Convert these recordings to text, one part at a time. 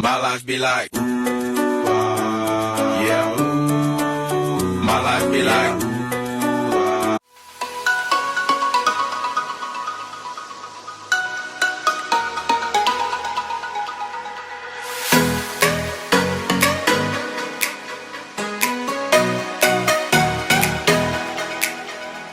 My life be like, yeah. My life be like.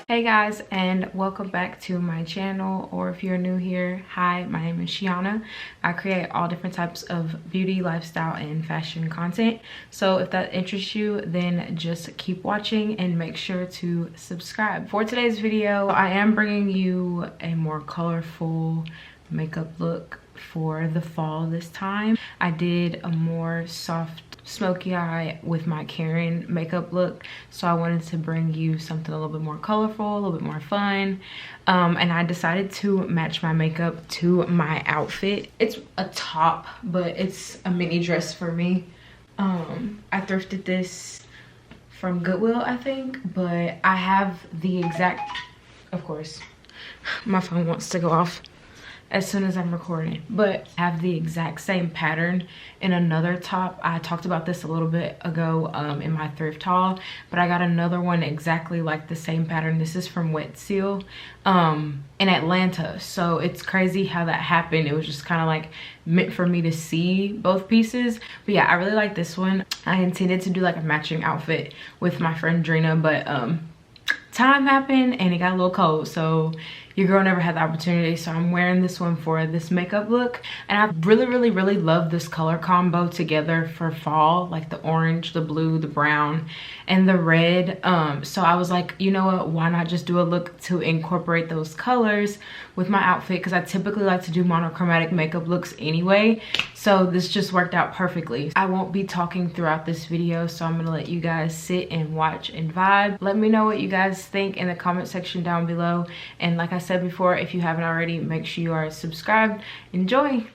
Hey guys, and welcome back to my channel, or if you're new here, hi, my name is Shiana. I create all different types of beauty, lifestyle, and fashion content. So if that interests you, then just keep watching and make sure to subscribe. For today's video, I am bringing you a more colorful makeup look for the fall this time. I did a more soft smoky eye with my Karen makeup look, so I wanted to bring you something a little bit more colorful, a little bit more fun, and I decided to match my makeup to my outfit. It's a top, but it's a mini dress for me. I thrifted this from Goodwill, I think, but I have the exact, of course my phone wants to go off as soon as I'm recording, but I have the exact same pattern in another top. I talked about this a little bit ago in my thrift haul, but I got another one exactly like the same pattern. This is from Wet Seal in Atlanta, so it's crazy how that happened. It was just kind of like meant for me to see both pieces. But yeah, I really like this one. I intended to do like a matching outfit with my friend Drina, but time happened and it got a little cold, so your girl never had the opportunity, so I'm wearing this one for this makeup look. And I really love this color combo together for fall, like the orange, the blue, the brown, and the red. So I was like, you know what, why not just do a look to incorporate those colors with my outfit, because I typically like to do monochromatic makeup looks anyway, so this just worked out perfectly. I won't be talking throughout this video, so I'm gonna let you guys sit and watch and vibe. Let me know what you guys think in the comment section down below, and like I said before, if you haven't already, make sure you are subscribed. Enjoy.